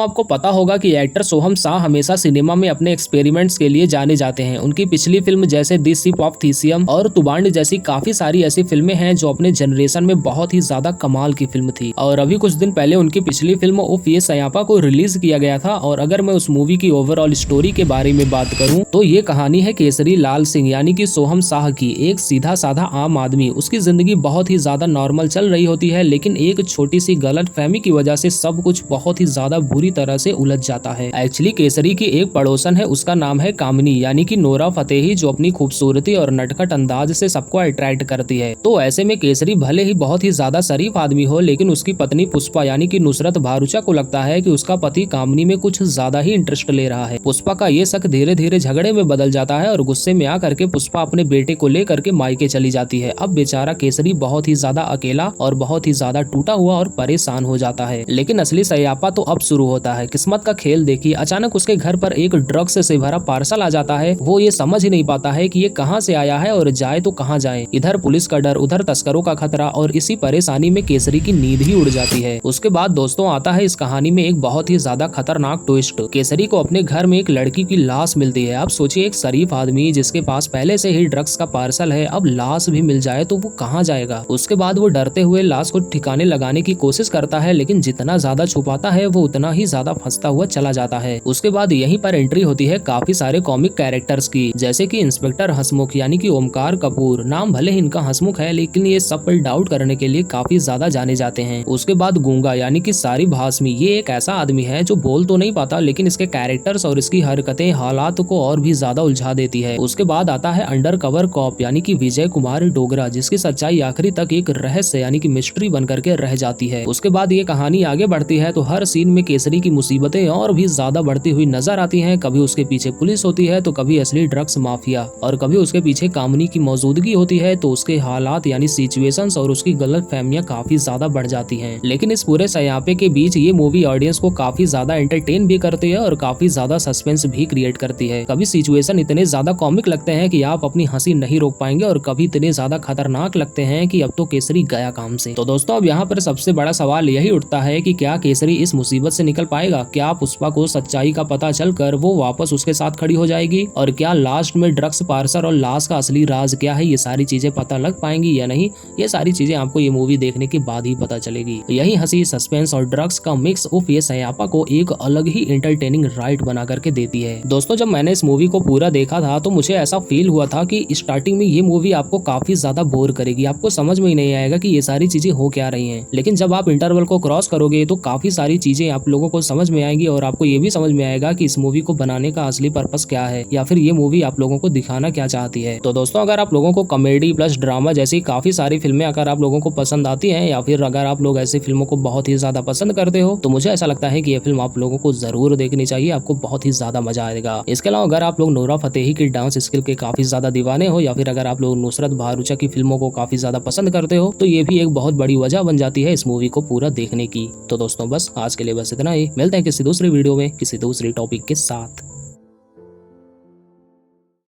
आपको पता होगा कि एक्टर सोहम शाह हमेशा सिनेमा में अपने एक्सपेरिमेंट्स के लिए जाने जाते हैं। उनकी पिछली फिल्म जैसे द शिप ऑफ थीसियम और तुबांड जैसी काफी सारी ऐसी फिल्में हैं जो अपने जनरेशन में बहुत ही ज्यादा कमाल की फिल्म थी। और अभी कुछ दिन पहले उनकी पिछली फिल्म उफ ये सयापा को रिलीज किया गया था। और अगर मैं उस मूवी की ओवरऑल स्टोरी के बारे में बात करूं तो ये कहानी है केसरी लाल सिंह यानी कि सोहम शाह की। एक सीधा साधा आम आदमी, उसकी जिंदगी बहुत ही ज्यादा नॉर्मल चल रही होती है, लेकिन एक छोटी सी गलत फहमी की वजह से सब कुछ बहुत ही ज्यादा बुरी तरह से उलझ जाता है। एक्चुअली केसरी की एक पड़ोसन है, उसका नाम है कामिनी यानी कि नोरा फतेही, जो अपनी खूबसूरती और नटखट अंदाज से सबको अट्रैक्ट करती है। तो ऐसे में केसरी भले ही बहुत ही ज्यादा शरीफ आदमी हो, लेकिन उसकी पत्नी पुष्पा यानी कि नुसरत भारूचा को लगता है कि उसका पति कामिनी में कुछ ज्यादा ही इंटरेस्ट ले रहा है। पुष्पा का ये शक धीरे धीरे झगड़े में बदल जाता है और गुस्से में आकर के पुष्पा अपने बेटे को लेकर के मायके चली जाती है। अब बेचारा केसरी बहुत ही ज्यादा अकेला और बहुत ही ज्यादा टूटा हुआ और परेशान हो जाता है। लेकिन असली सयापा तो अब शुरू होता है। किस्मत का खेल देखिए, अचानक उसके घर पर एक ड्रग्स से भरा पार्सल आ जाता है। वो ये समझ ही नहीं पाता है कि ये कहां से आया है और जाए तो कहां जाए। इधर पुलिस का डर, उधर तस्करों का खतरा, और इसी परेशानी में केसरी की नींद ही उड़ जाती है। उसके बाद दोस्तों आता है इस कहानी में एक बहुत ही ज्यादा खतरनाक ट्विस्ट। केसरी को अपने घर में एक लड़की की लाश मिलती है। अब सोचिए, एक शरीफ आदमी जिसके पास पहले से ही ड्रग्स का पार्सल है, अब लाश भी मिल जाए तो वो कहाँ जाएगा। उसके बाद वो डरते हुए लाश को ठिकाने लगाने की कोशिश करता है, लेकिन जितना ज्यादा छुपाता है वो उतना ही ज्यादा फंसता हुआ चला जाता है। उसके बाद यहीं पर एंट्री होती है काफी सारे कॉमिक कैरेक्टर्स की, जैसे कि इंस्पेक्टर हंसमुख यानी कि ओमकार कपूर। नाम भले ही इनका हंसमुख है, लेकिन ये सब पर डाउट करने के लिए काफी ज्यादा जाने जाते हैं। उसके बाद गूंगा यानी कि सारी भासमी, ये एक ऐसा आदमी है जो बोल तो नहीं पाता, लेकिन इसके कैरेक्टर्स और इसकी हरकतें हालात को और भी ज्यादा उलझा देती है। उसके बाद आता है अंडर कवर कॉप यानी कि विजय कुमार डोगरा, जिसकी सच्चाई आखिरी तक एक रहस्य यानी कि मिस्ट्री बन करके रह जाती है। उसके बाद ये कहानी आगे बढ़ती है तो हर सीन में केसरी की मुसीबतें और भी ज्यादा बढ़ती हुई नजर आती हैं। कभी उसके पीछे पुलिस होती है तो कभी असली ड्रग्स माफिया, और कभी उसके पीछे कामिनी की मौजूदगी होती है तो उसके हालात यानी सिचुएशंस और उसकी गलत फहमियां काफी ज्यादा बढ़ जाती हैं। लेकिन इस पूरे सयापे के बीच ये मूवी ऑडियंस को काफी ज्यादा एंटरटेन भी करती है और काफी ज्यादा सस्पेंस भी क्रिएट करती है। कभी सिचुएशन इतने ज्यादा कॉमिक लगते हैं कि आप अपनी हंसी नहीं रोक पाएंगे, और कभी इतने ज्यादा खतरनाक लगते हैं कि अब तो केसरी गया काम से। तो दोस्तों अब यहाँ पर सबसे बड़ा सवाल यही उठता है कि क्या केसरी इस मुसीबत से निकल पाएगा? क्या पुष्पा को सच्चाई का पता चलकर वो वापस उसके साथ खड़ी हो जाएगी? और क्या लास्ट में ड्रग्स पार्सल और लाश का असली राज क्या है, ये सारी चीजें पता लग पाएंगी या नहीं? ये सारी चीजें आपको ये मूवी देखने के बाद ही पता चलेगी। यही हंसी, सस्पेंस और ड्रग्स का मिक्स उफ ये सयापा को एक अलग ही एंटरटेनिंग राइड बना करके देती है। दोस्तों जब मैंने इस मूवी को पूरा देखा था तो मुझे ऐसा फील हुआ था कि स्टार्टिंग में ये मूवी आपको काफी ज्यादा बोर करेगी, आपको समझ में ही नहीं आएगा कि ये सारी चीजें हो क्या रही हैं। लेकिन जब आप इंटरवल को क्रॉस करोगे तो काफी सारी चीजें आप लोगों को समझ में आएंगी, और आपको ये भी समझ में आएगा कि इस मूवी को बनाने का असली पर्पस क्या है, या फिर ये मूवी आप लोगों को दिखाना क्या चाहती है। तो दोस्तों अगर आप लोगों को कॉमेडी प्लस ड्रामा जैसी काफी सारी फिल्में अगर आप लोगों को पसंद आती हैं, या फिर अगर आप लोग ऐसी फिल्मों को बहुत ही ज्यादा पसंद करते हो, तो मुझे ऐसा लगता है कि ये फिल्म आप लोगों को जरूर देखनी चाहिए, आपको बहुत ही ज्यादा मजा आएगा। इसके अलावा अगर आप लोग नोरा फतेही की डांस स्किल के काफी ज्यादा दीवाने हो, या फिर अगर आप लोग नुसरत भारूचा की फिल्मों को काफी ज्यादा पसंद करते हो, तो ये भी एक बहुत बड़ी वजह बन जाती है इस मूवी को पूरा देखने की। तो दोस्तों बस आज के लिए बस इतना ही, मिलते हैं किसी दूसरी वीडियो में किसी दूसरी टॉपिक के साथ।